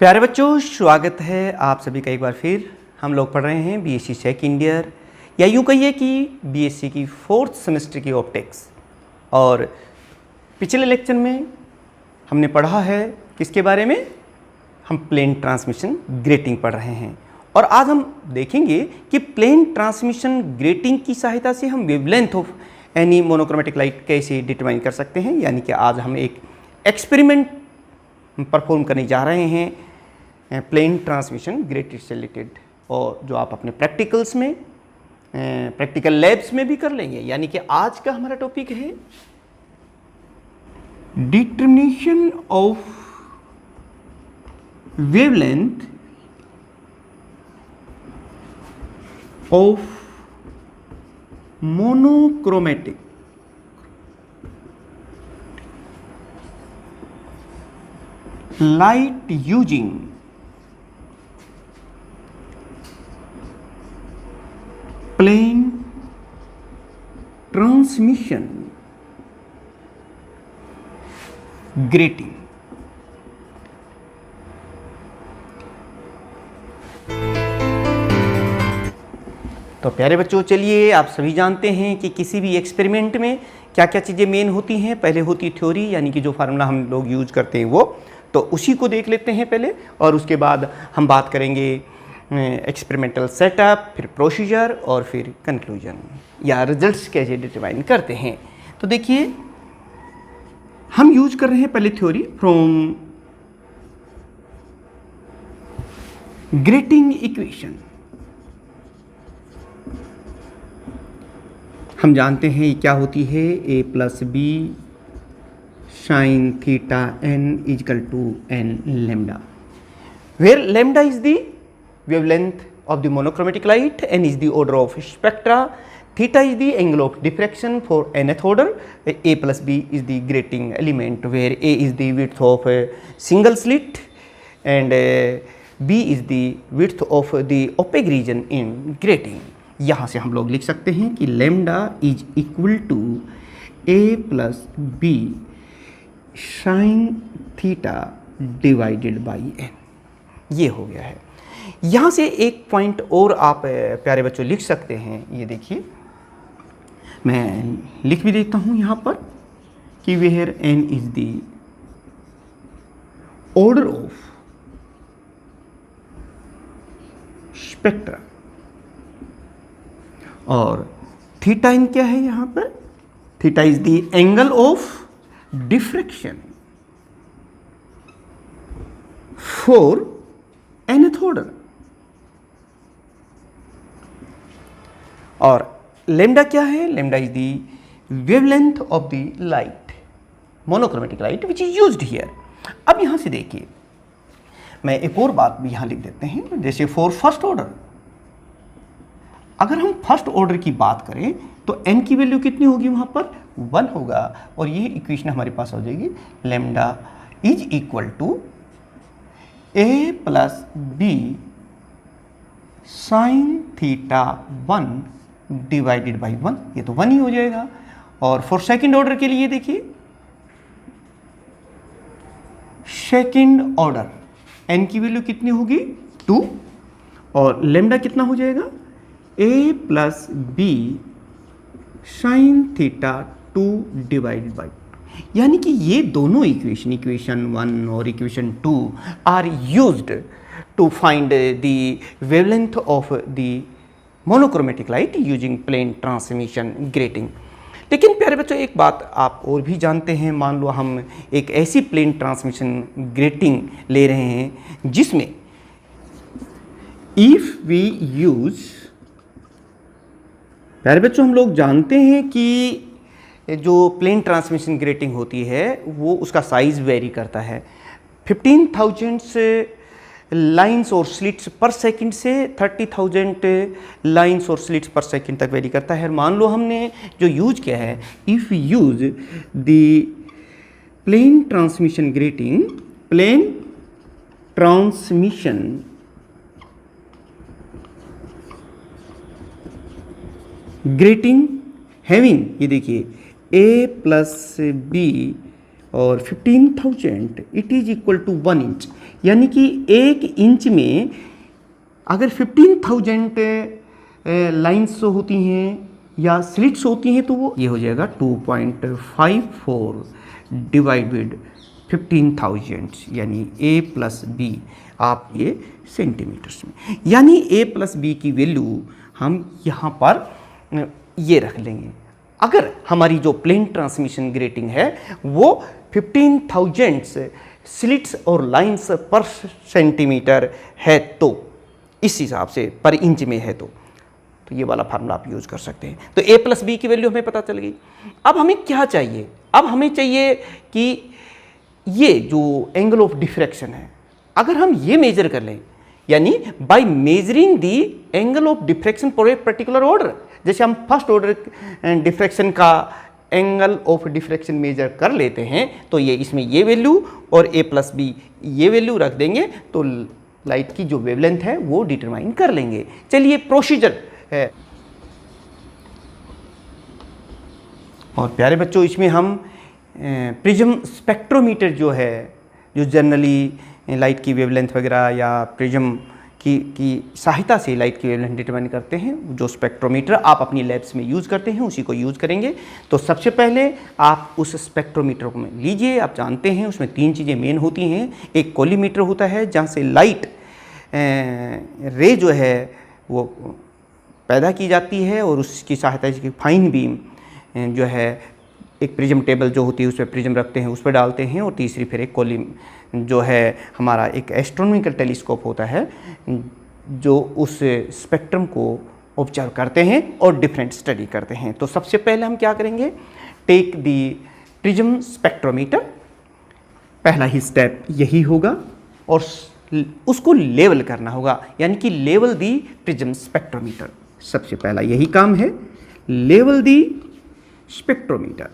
प्यारे बच्चों, स्वागत है आप सभी का एक बार फिर। हम लोग पढ़ रहे हैं बीएससी सेकंड ईयर या यूँ कहिए कि बीएससी की 4th सेमेस्टर की ऑप्टिक्स। और पिछले लेक्चर में हमने पढ़ा है किसके बारे में? हम प्लेन ट्रांसमिशन ग्रेटिंग पढ़ रहे हैं और आज हम देखेंगे कि प्लेन ट्रांसमिशन ग्रेटिंग की सहायता से हम wavelength of any monochromatic light कैसे डिटरमाइन कर सकते हैं। यानी कि आज हम एक एक्सपेरिमेंट परफॉर्म करने जा रहे हैं प्लेन ट्रांसमिशन ग्रेटिंग से रिलेटेड, और जो आप अपने प्रैक्टिकल्स में प्रैक्टिकल लैब्स में भी कर लेंगे। यानी कि आज का हमारा टॉपिक है determination of wavelength of monochromatic light using plane transmission grating। तो प्यारे बच्चों, चलिए आप सभी जानते हैं कि किसी भी एक्सपेरिमेंट में क्या क्या चीज़ें मेन होती हैं। पहले होती थ्योरी, यानी कि जो फार्मूला हम लोग यूज करते हैं वो, तो उसी को देख लेते हैं पहले, और उसके बाद हम बात करेंगे एक्सपेरिमेंटल सेटअप, फिर प्रोसीजर और फिर कंक्लूजन या रिजल्ट्स कैसे डिटरमाइन करते हैं। तो देखिए, हम यूज कर रहे हैं पहले थ्योरी फ्रॉम ग्रेटिंग इक्वेशन। हम जानते हैं क्या होती है, a plus b sin theta n is equal to n lambda, where lambda is the wavelength of the monochromatic light, n is the order of spectra, theta is the angle of diffraction for nth order, a plus b is the grating element, where a is the width of a single slit and b is the width of the opaque region in grating। यहाँ से हम लोग लिख सकते हैं कि lambda is equal to a plus b sine theta divided by n। ये हो गया है। यहाँ से एक पॉइंट और आप प्यारे बच्चों लिख सकते हैं। ये देखिए, मैं लिख भी देता हूँ यहाँ पर कि where n is the order of spectra, और थीटा इन क्या है यहाँ पर? Theta is the angle of diffraction for nth order, और lambda क्या है? lambda is the wavelength of the light, monochromatic light which is used here। अब यहां से देखिए, मैं एक और बात भी यहां लिख देते हैं, जैसे फॉर फर्स्ट ऑर्डर। अगर हम फर्स्ट ऑर्डर की बात करें तो n की वैल्यू कितनी होगी? वहां पर 1 होगा, और ये इक्वेशन हमारे पास हो जाएगी lambda is equal to a plus b sine theta 1 divided by 1। ये तो 1 ही हो जाएगा। और फॉर सेकेंड ऑर्डर के लिए देखिए, सेकेंड ऑर्डर n की वैल्यू कितनी होगी? 2, और लैम्डा कितना हो जाएगा? a plus b sine theta 2 divided by, यानी कि ये दोनों इक्वेशन 1 और equation 2 are used to find the wavelength of the monochromatic light using plane transmission grating. लेकिन प्यारे बच्चों, एक बात आप और भी जानते हैं। मान लो हम एक ऐसी प्लेन ट्रांसमिशन ग्रेटिंग ले रहे हैं जिसमें इफ वी यूज, प्यारे बच्चों, हम लोग जानते हैं कि जो प्लेन ट्रांसमिशन ग्रेटिंग होती है वो उसका साइज़ वेरी करता है 15,000 लाइंस और स्लिट्स पर सेकंड से 30,000 लाइंस और स्लिट्स पर सेकंड तक वेरी करता है। मान लो हमने जो यूज किया है, if use the plane transmission grating, plane transmission grating having, ये देखिए a प्लस बी और 15,000 it is equal to 1 inch. यानी कि 1 इंच में अगर 15,000 लाइन्स होती हैं या स्लिट्स होती हैं तो वो ये हो जाएगा 2.54 डिवाइडेड 15,000 यानी a प्लस बी, आप ये सेंटीमीटर्स में, यानी a प्लस बी की वैल्यू हम यहाँ पर ये रख लेंगे। अगर हमारी जो प्लेन ट्रांसमिशन ग्रेटिंग है वो 15,000 स्लिट्स और लाइन्स पर सेंटीमीटर है तो इस हिसाब से पर इंच में है तो ये वाला फार्मूला आप यूज कर सकते हैं। तो a प्लस बी की वैल्यू हमें पता चल गई। अब हमें क्या चाहिए? अब हमें चाहिए कि ये जो एंगल ऑफ डिफ्रैक्शन है अगर हम ये मेजर कर लें, यानी by measuring the angle of diffraction for a particular order, जैसे हम फर्स्ट ऑर्डर डिफ्रैक्शन का एंगल ऑफ डिफ्रैक्शन मेजर कर लेते हैं तो ये इसमें ये वैल्यू और a प्लस बी ये वैल्यू रख देंगे तो लाइट की जो वेवलेंथ है वो डिटरमाइन कर लेंगे। चलिए प्रोसीजर है। और प्यारे बच्चों इसमें हम प्रिज्म स्पेक्ट्रोमीटर जो है, जो जनरली लाइट की वेवलेंथ वगैरह या प्रिज्म की सहायता से लाइट की वेवलेंथ डिटरमाइन करते हैं, जो स्पेक्ट्रोमीटर आप अपनी लैब्स में यूज़ करते हैं उसी को यूज़ करेंगे। तो सबसे पहले आप उस स्पेक्ट्रोमीटर को लीजिए। आप जानते हैं उसमें 3 चीज़ें मेन होती हैं। एक कोलीमीटर होता है जहाँ से लाइट रे जो है वो पैदा की जाती है और उसकी सहायता से फाइन बीम जो है एक प्रिज्म टेबल जो होती है उस पर प्रिज्म रखते हैं, उस पर डालते हैं। और तीसरी फिर एक कोली जो है हमारा एक एस्ट्रोनॉमिकल टेलीस्कोप होता है जो उस स्पेक्ट्रम को ऑब्जर्व करते हैं और डिफरेंट स्टडी करते हैं। तो सबसे पहले हम क्या करेंगे, टेक दी प्रिज्म स्पेक्ट्रोमीटर, पहला ही स्टेप यही होगा और उसको लेवल करना होगा, यानी कि लेवल दी प्रिज्म स्पेक्ट्रोमीटर। सबसे पहला यही काम है, लेवल दी स्पेक्ट्रोमीटर।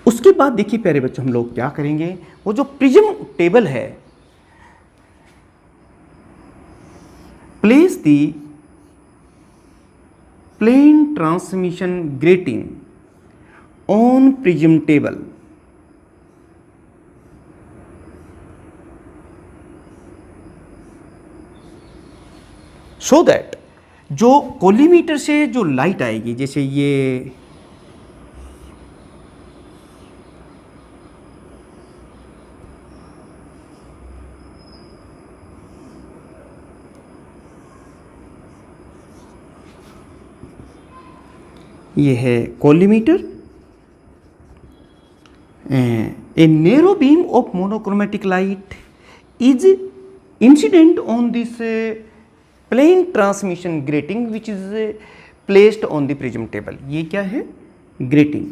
उसके बाद देखिए प्यारे बच्चों हम लोग क्या करेंगे, वो जो प्रिज्म टेबल है, place the plane transmission grating on prism table so that जो कोलीमीटर से जो लाइट आएगी, जैसे ये है collimator, a narrow beam of monochromatic light is incident on this plane transmission grating which is placed on the prism table. ये क्या है, grating,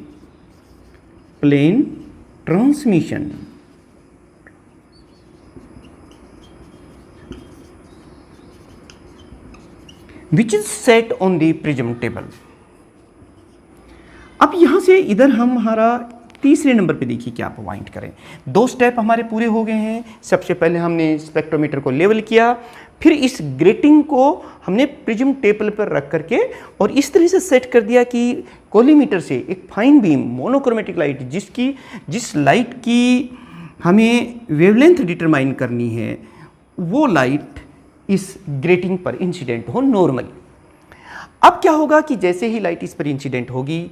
plane transmission which is set on the prism table. अब यहां से इधर हमारा तीसरे number पे देखिए क्या पॉइंट करें। 2 स्टेप हमारे पूरे हो गए हैं। सबसे पहले हमने स्पेक्ट्रोमीटर को लेवल किया, फिर इस ग्रेटिंग को हमने प्रिज्म टेबल पर रख करके और इस तरह से सेट कर दिया कि कोलीमीटर से एक फाइन बीम मोनोक्रोमेटिक लाइट, जिस लाइट की हमें वेवलेंथ डिटरमाइन करनी है, वो लाइट इस ग्रेटिंग पर इंसिडेंट हो नॉर्मली। अब क्या होगा कि जैसे ही लाइट इस पर इंसिडेंट होगी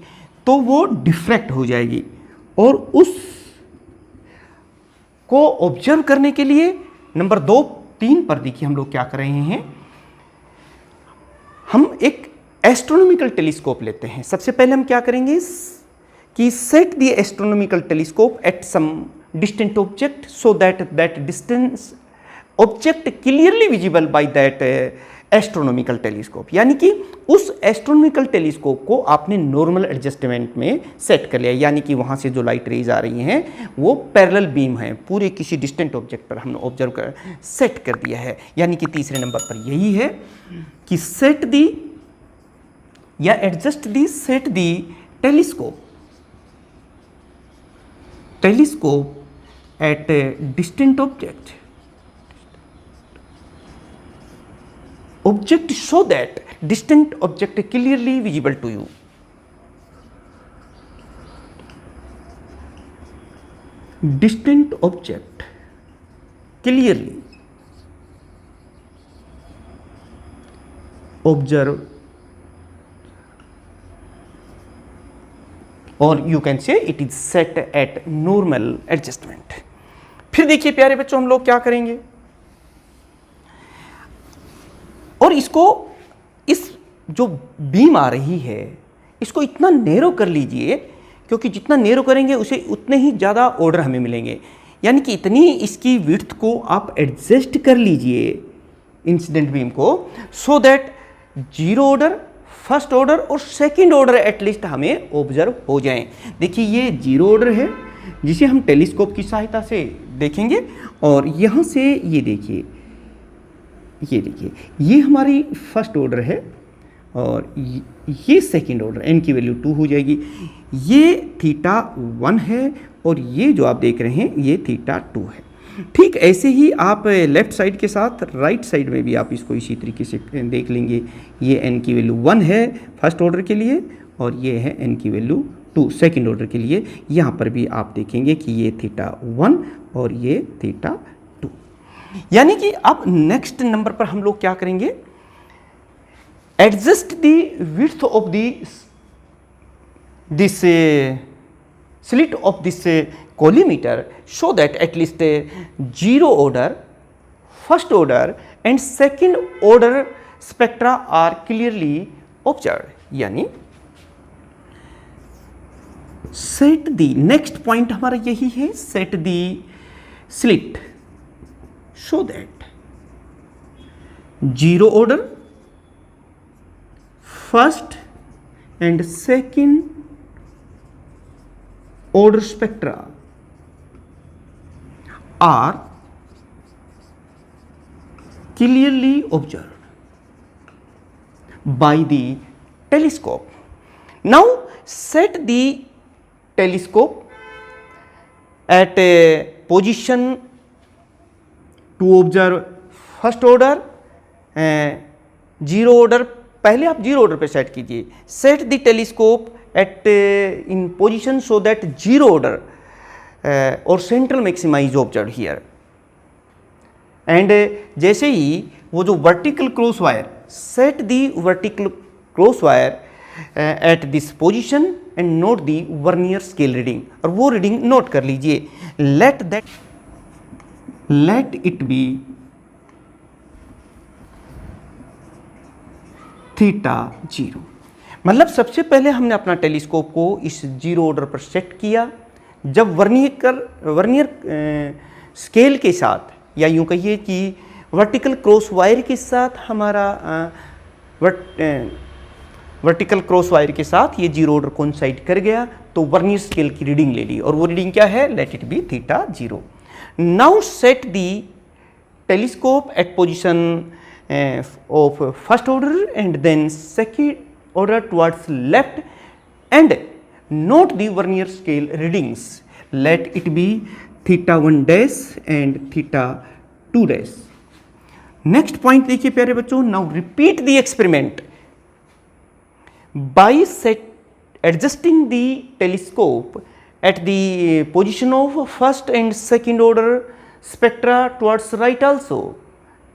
तो वो डिफ्रैक्ट हो जाएगी और उस को ऑब्जर्व करने के लिए नंबर 2, 3 पर देखिए हम लोग क्या कर रहे हैं, हम एक एस्ट्रोनॉमिकल टेलीस्कोप लेते हैं। सबसे पहले हम क्या करेंगे कि set the astronomical telescope at some distant object so that distance object clearly visible by that astronomical telescope, यानी कि उस एस्ट्रोनॉमिकल टेलीस्कोप को आपने नॉर्मल एडजस्टमेंट में सेट कर लिया, यानी कि वहाँ से जो लाइट रेज आ रही हैं वो पैरेलल बीम है, पूरे किसी डिस्टेंट ऑब्जेक्ट पर हमने ऑब्जर्व कर सेट कर दिया है। यानी कि तीसरे नंबर पर यही है कि सेट दी या adjust the set the telescope at distant object so that distant object clearly visible to you। distant object clearly observe, or you can say it is set at normal adjustment. फिर देखिए प्यारे बच्चों, हम लोग क्या करेंगे, और इसको, इस जो बीम आ रही है इसको इतना नैरो कर लीजिए, क्योंकि जितना नैरो करेंगे उसे उतने ही ज़्यादा ऑर्डर हमें मिलेंगे। यानी कि इतनी इसकी विड्थ को आप एडजस्ट कर लीजिए इंसिडेंट बीम को, सो that zero order, first order और सेकंड ऑर्डर एटलीस्ट हमें ऑब्जर्व हो जाएं। देखिए ये जीरो ऑर्डर है जिसे हम टेलीस्कोप की सहायता से देखेंगे, और यहाँ से ये देखिए, ये देखिए ये हमारी फर्स्ट ऑर्डर है और ये सेकंड ऑर्डर, एन की वैल्यू 2 हो जाएगी। ये थीटा 1 है और ये जो आप देख रहे हैं ये थीटा 2 है। ठीक ऐसे ही आप लेफ्ट साइड के साथ राइट साइड में भी आप इसको इसी तरीके से देख लेंगे। ये एन की वैल्यू 1 है फर्स्ट ऑर्डर के लिए और ये है एन की वैल्यू 2 सेकंड ऑर्डर के लिए। यहाँ पर भी आप देखेंगे कि ये थीटा 1 और ये थीटा 2। यानी कि अब नेक्स्ट नंबर पर हम लोग क्या करेंगे, adjust the width of this slit of this collimator so that at least zero order, first order and second order spectra are clearly observed. यानी set the next point हमारा यही है, set the slit so that zero order, first and second order spectra are clearly observed by the telescope. Now set the telescope at a position to observe first order, zero order, पहले आप zero order पे set कीजिए। Set the telescope at in position so that zero order और central maxima is observe here. And जैसे ही वो जो vertical cross wire, set the vertical cross wire at this position and note the vernier scale reading, और वो reading नोट कर लीजिए। Let it be theta 0। मतलब सबसे पहले हमने अपना टेलीस्कोप को इस जीरो ऑर्डर पर सेट किया। जब वर्नियर स्केल के साथ, या यूँ कहिए कि वर्टिकल क्रॉस वायर के साथ हमारा वर्टिकल क्रॉस वायर के साथ ये जीरो ऑर्डर कोइंसाइड कर गया, तो वर्नियर स्केल की रीडिंग ले ली, और वो रीडिंग क्या है, let it be theta 0। Now set the telescope at position of first order and then second order towards left and note the vernier scale readings. Let it be theta 1 dash and theta 2 dash. Next point देखिए प्यारे बच्चों, now repeat the experiment by adjusting the telescope at the position of first and second order spectra towards right also,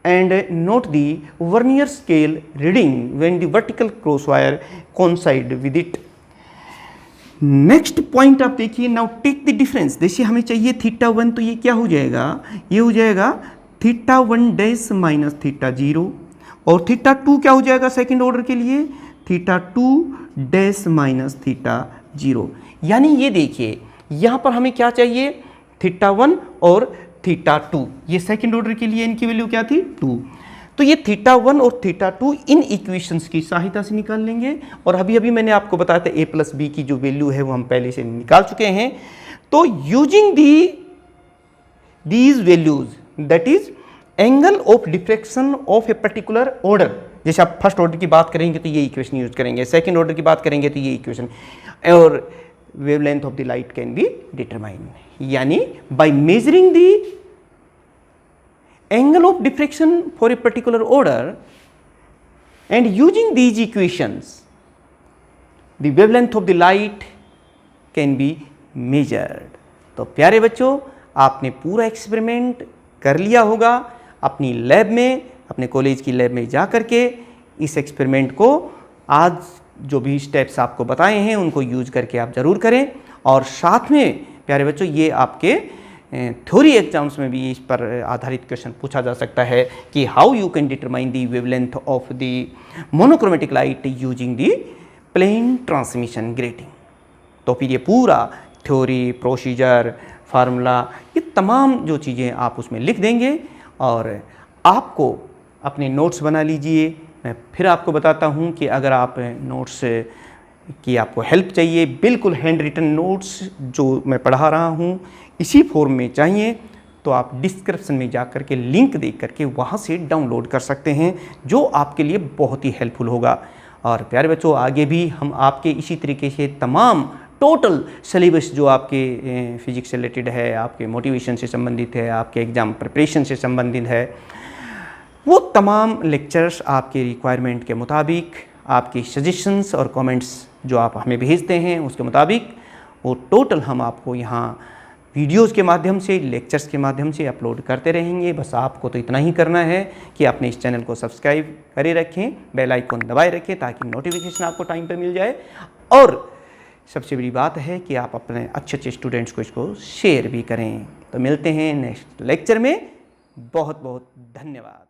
and note the vernier scale reading when the vertical cross wire coincide with it. Next point आप देखिए, now take the difference. जैसे हमें चाहिए theta 1, तो ये क्या हो जाएगा, ये हो जाएगा थीटा 1 डैश माइनस थीटा 0, और थीटा 2 क्या हो जाएगा सेकंड ऑर्डर के लिए, थीटा 2 डैश माइनस थीटा 0। यानी ये देखिए यहाँ पर हमें क्या चाहिए, थीटा 1 और थीटा 2, ये सेकंड ऑर्डर के लिए इनकी वैल्यू क्या थी, 2। तो ये थीटा 1 और थीटा 2 इन इक्वेशंस की सहायता से निकाल लेंगे, और अभी मैंने आपको बताया था a प्लस बी की जो वैल्यू है वो हम पहले से निकाल चुके हैं। तो using these values, that is angle of diffraction of a particular order, जैसे आप फर्स्ट ऑर्डर की बात करेंगे तो ये इक्वेशन यूज करेंगे, सेकेंड ऑर्डर की बात करेंगे तो ये इक्वेशन, और wavelength of the light can be determine. यानी by measuring the angle of diffraction for a particular order and using these equations, the wavelength of the light can be measured. तो प्यारे बच्चों, आपने पूरा एक्सपेरिमेंट कर लिया होगा अपनी लैब में, अपने कॉलेज की लैब में जा कर के इस एक्सपेरिमेंट को आज जो भी स्टेप्स आपको बताए हैं उनको यूज करके आप ज़रूर करें। और साथ में प्यारे बच्चों, ये आपके थ्योरी एग्जाम्स में भी इस पर आधारित क्वेश्चन पूछा जा सकता है कि how you can determine the wavelength of the monochromatic light using the plane transmission grating. तो फिर ये पूरा थ्योरी, प्रोसीजर, फार्मूला, ये तमाम जो चीज़ें आप उसमें लिख देंगे और आपको अपने नोट्स बना लीजिए। मैं फिर आपको बताता हूँ कि अगर आप नोट्स की आपको हेल्प चाहिए, बिल्कुल हैंड रिटन नोट्स जो मैं पढ़ा रहा हूँ इसी फॉर्म में चाहिए, तो आप डिस्क्रिप्शन में जा कर के लिंक देख करके वहाँ से डाउनलोड कर सकते हैं, जो आपके लिए बहुत ही हेल्पफुल होगा। और प्यारे बच्चों, आगे भी हम आपके इसी तरीके से तमाम टोटल सिलेबस जो आपके फिजिक्स से रिलेटेड है, आपके मोटिवेशन से संबंधित है, आपके एग्ज़ाम प्रिपरेशन से संबंधित है, वो तमाम लेक्चर्स आपके रिक्वायरमेंट के मुताबिक, आपकी सजेशंस और कमेंट्स जो आप हमें भेजते हैं उसके मुताबिक, वो टोटल हम आपको यहाँ वीडियोज़ के माध्यम से, लेक्चर्स के माध्यम से अपलोड करते रहेंगे। बस आपको तो इतना ही करना है कि अपने इस चैनल को सब्सक्राइब करे रखें, बेल आइकन दबाए रखें ताकि नोटिफिकेशन आपको टाइम पे मिल जाए। और सबसे बड़ी बात है कि आप अपने अच्छे अच्छे स्टूडेंट्स को इसको शेयर भी करें। तो मिलते हैं नेक्स्ट लेक्चर में। बहुत बहुत धन्यवाद।